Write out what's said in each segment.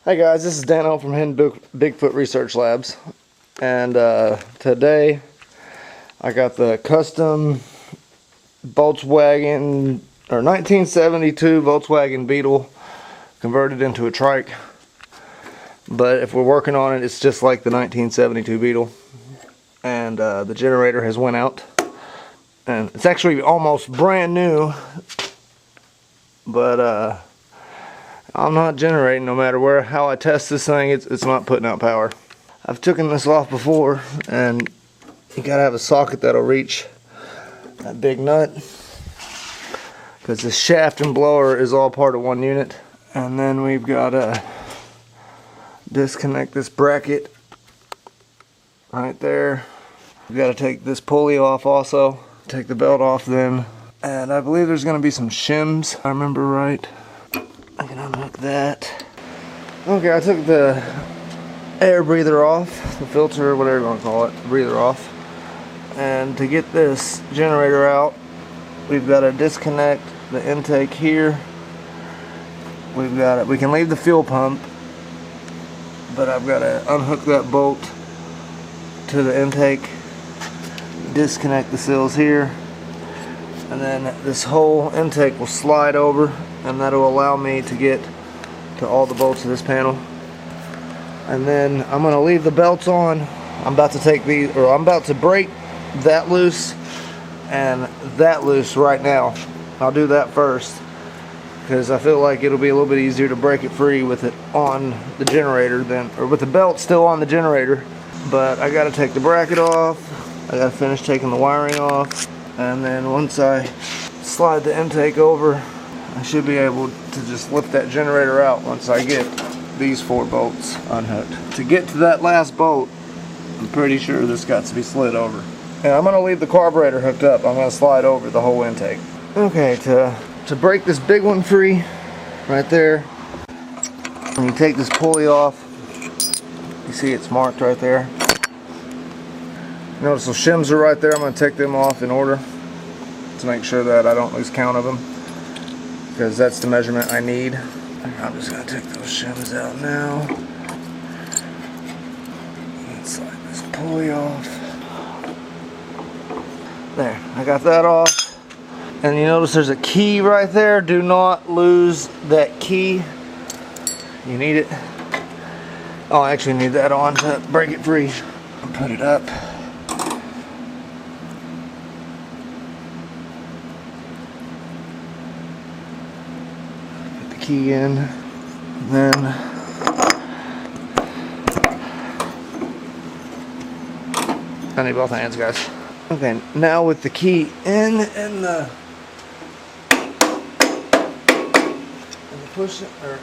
Hey guys, this is Dano from Hidden Bigfoot Research Labs, and today I got the custom Volkswagen or 1972 Volkswagen Beetle converted into a Trike. But if we're working on it, it's just like the 1972 Beetle, and the generator has went out, and it's actually almost brand new, but I'm not generating no matter how I test this thing. It's not putting out power. I've taken this off before, and you gotta have a socket that'll reach that big nut, because the shaft and blower is all part of one unit. And then we've got to disconnect this bracket right there. We've got to take this pulley off also, take the belt off then, and I believe there's going to be some shims, if I remember right. I can unhook that. Okay, I took the air breather off, the filter, whatever you want to call it, breather off. And to get this generator out, we've got to disconnect the intake here. We can leave the fuel pump, but I've got to unhook that bolt to the intake, disconnect the seals here, and then this whole intake will slide over, and that'll allow me to get to all the bolts of this panel. And then I'm going to leave the belts on. I'm about to break that loose and that loose right now. I'll do that first, because I feel like it'll be a little bit easier to break it free with it on the generator or with the belt still on the generator. But I got to take the bracket off. I got to finish taking the wiring off, and then once I slide the intake over, I should be able to just lift that generator out once I get these 4 bolts unhooked. To get to that last bolt, I'm pretty sure this got to be slid over. And I'm going to leave the carburetor hooked up. I'm going to slide over the whole intake. Okay, to break this big one free, right there, when you take this pulley off, you see it's marked right there. Notice those shims are right there. I'm going to take them off in order to make sure that I don't lose count of them, because that's the measurement I need. I'm just going to take those shims out now and slide this pulley off. There, I got that off. And you notice there's a key right there. Do not lose that key. You need it. Oh, I actually need that on to break it free. Put it up. Key in, then I need both hands, guys. Okay, now with the key in and the push or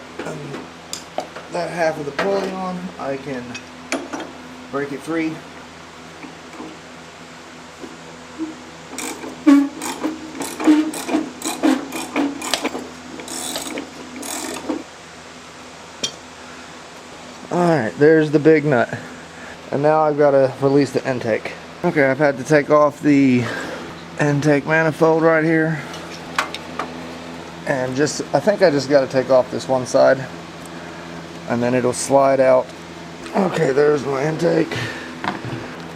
that half of the pulley on, I can break it free. Alright, there's the big nut. And now I've got to release the intake. Okay, I've had to take off the intake manifold right here. And I think I just got to take off this one side, and then it'll slide out. Okay, there's my intake.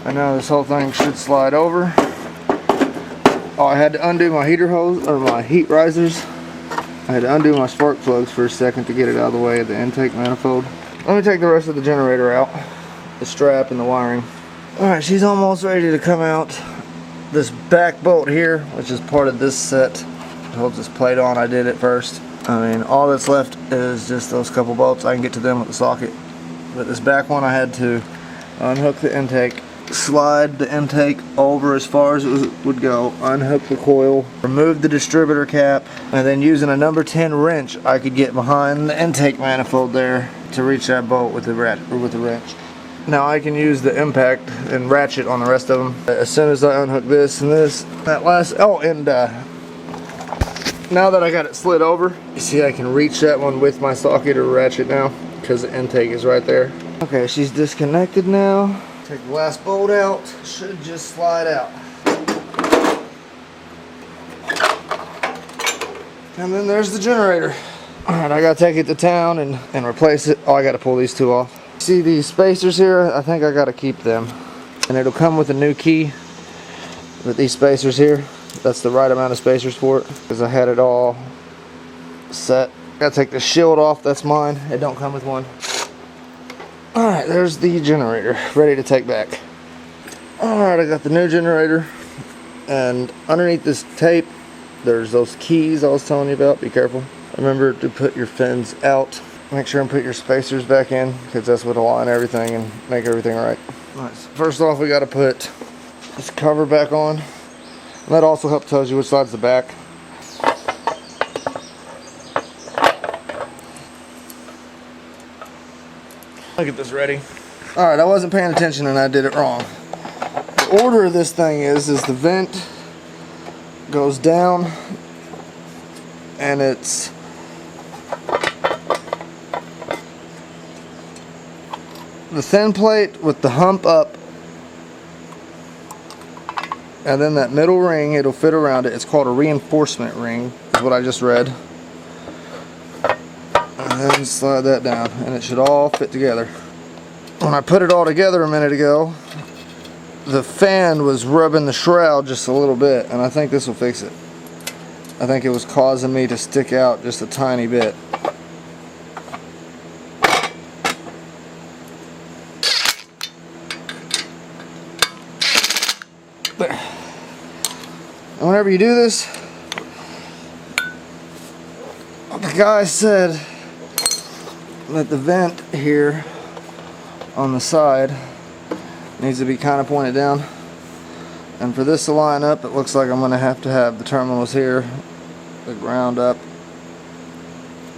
And now this whole thing should slide over. Oh, I had to undo my heater hose, or my heat risers. I had to undo my spark plugs for a second to get it out of the way of the intake manifold. Let me take the rest of the generator out, the strap and the wiring. Alright, she's almost ready to come out. This back bolt here, which is part of this set, holds this plate on. I did it first. I mean, all that's left is just those couple bolts. I can get to them with the socket. But this back one, I had to unhook the intake, slide the intake over as far as it would go, unhook the coil, remove the distributor cap, and then using a number 10 wrench, I could get behind the intake manifold there to reach that bolt with the wrench. Now I can use the impact and ratchet on the rest of them. As soon as I unhook this and this, that last, now that I got it slid over, you see I can reach that one with my socket or ratchet now, because the intake is right there. Okay, she's disconnected now. Take the last bolt out, should just slide out. And then there's the generator. Alright, I gotta take it to town and replace it. Oh, I gotta pull these two off. See these spacers here? I think I gotta keep them. And it'll come with a new key. But these spacers here, that's the right amount of spacers for it. Because I had it all set. Gotta take the shield off, that's mine. It don't come with one. Alright, there's the generator, ready to take back. Alright, I got the new generator. And underneath this tape, there's those keys I was telling you about. Be careful. Remember to put your fins out. Make sure and put your spacers back in, because that's what will align everything and make everything right. Alright, so first off we gotta put this cover back on. And that also helps tells you which side's the back. I'll get this ready. Alright, I wasn't paying attention and I did it wrong. The order of this thing is the vent goes down and it's the thin plate with the hump up, and then that middle ring, it'll fit around it. It's called a reinforcement ring, is what I just read. And then slide that down, and it should all fit together. When I put it all together a minute ago, the fan was rubbing the shroud just a little bit, and I think this will fix it. I think it was causing me to stick out just a tiny bit. There. And whenever you do this, the guy said that the vent here on the side needs to be kind of pointed down, and for this to line up, it looks like I'm going to have the terminals here, the ground up.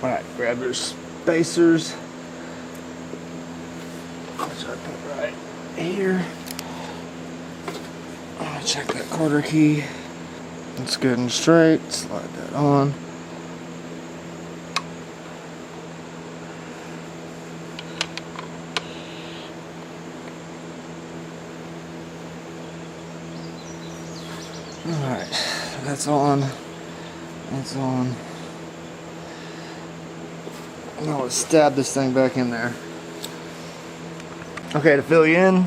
Alright, grab your spacers, which I put right here. Check that quarter key. It's good and straight. Slide that on. Alright, that's on. That's on. Now let's stab this thing back in there. Okay, to fill you in,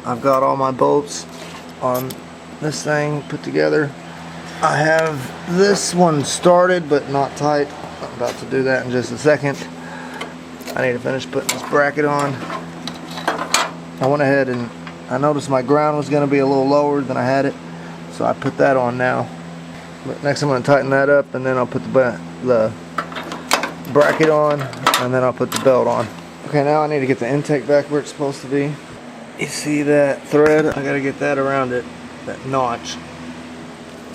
I've got all my bolts on this thing put together. I have this one started but not tight. I'm about to do that in just a second. I need to finish putting this bracket on. I went ahead and I noticed my ground was going to be a little lower than I had it, so I put that on now. But next I'm going to tighten that up, and then I'll put the bracket on, and then I'll put the belt on. Okay, now I need to get the intake back where it's supposed to be. You see that thread? I gotta get that around it, that notch.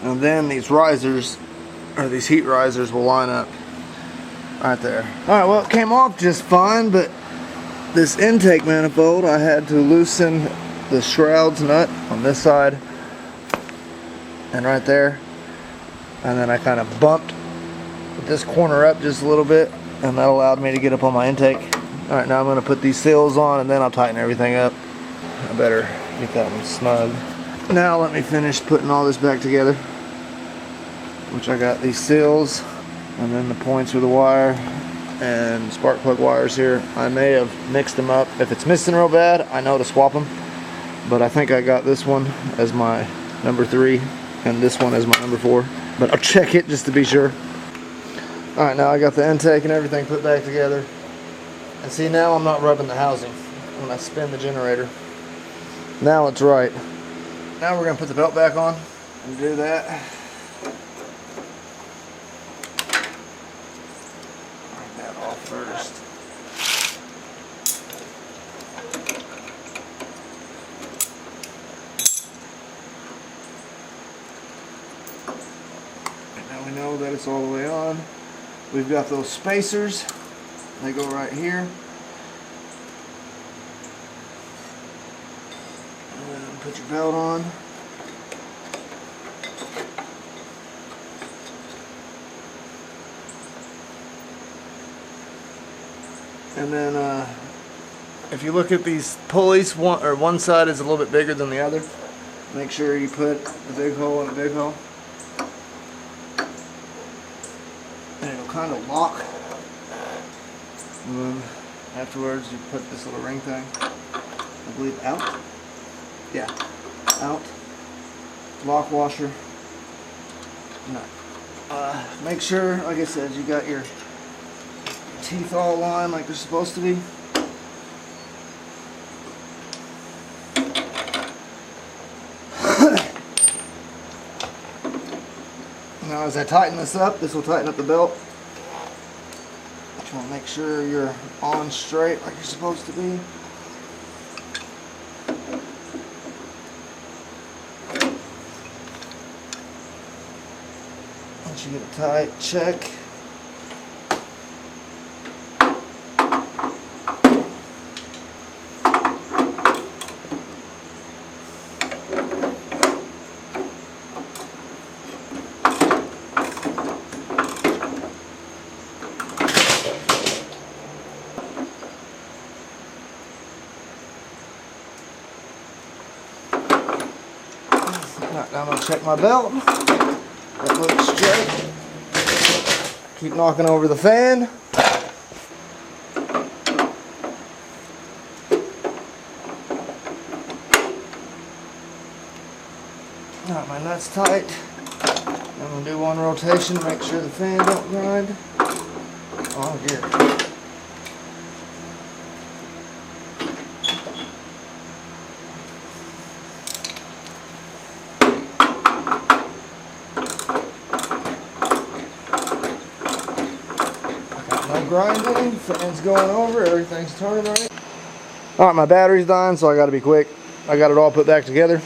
And then these risers, or these heat risers, will line up right there. Alright, well, it came off just fine, but this intake manifold, I had to loosen the shroud's nut on this side and right there. And then I kind of bumped this corner up just a little bit, and that allowed me to get up on my intake. Alright, now I'm going to put these seals on, and then I'll tighten everything up. I better get that one snug. Now let me finish putting all this back together, which I got these seals, and then the points for the wire, and spark plug wires here. I may have mixed them up. If it's missing real bad, I know to swap them, but I think I got this one as my number 3, and this one as my number 4, but I'll check it just to be sure. Alright, now I got the intake and everything put back together, and see, now I'm not rubbing the housing when I spin the generator. Now it's right. Now we're going to put the belt back on and do that. Break that off first. And now we know that it's all the way on. We've got those spacers. They go right here. Put your belt on. And then if you look at these pulleys, one side is a little bit bigger than the other. Make sure you put the big hole in the big hole. And it'll kind of lock. And then afterwards you put this little ring thing, I believe, out. Yeah, out. Lock washer. No. Make sure, like I said, you got your teeth all aligned like they're supposed to be. Now as I tighten this up, this will tighten up the belt. You want to make sure you're on straight like you're supposed to be. Once you get it tight, check. Now I'm going to check my belt. That looks straight. Keep knocking over the fan. Alright, my nut's tight. I'm going to do one rotation to make sure the fan don't grind. Oh, gear. No grinding, fan's going over, everything's turning right. Alright, my battery's dying, so I gotta be quick. I got it all put back together.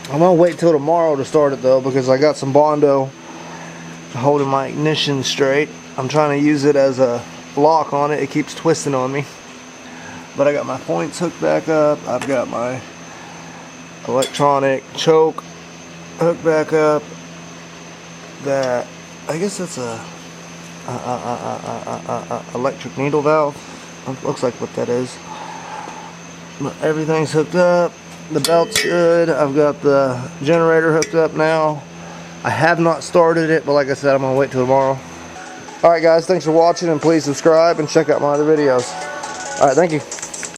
I'm gonna wait till tomorrow to start it though, because I got some Bondo holding my ignition straight. I'm trying to use it as a lock on it. It keeps twisting on me. But I got my points hooked back up. I've got my electronic choke hooked back up. That, I guess that's a electric needle valve. Looks like what that is. But everything's hooked up. The belt's good. I've got the generator hooked up now. I have not started it, but like I said, I'm gonna wait till tomorrow. Alright guys, thanks for watching, and please subscribe and check out my other videos. Alright, thank you.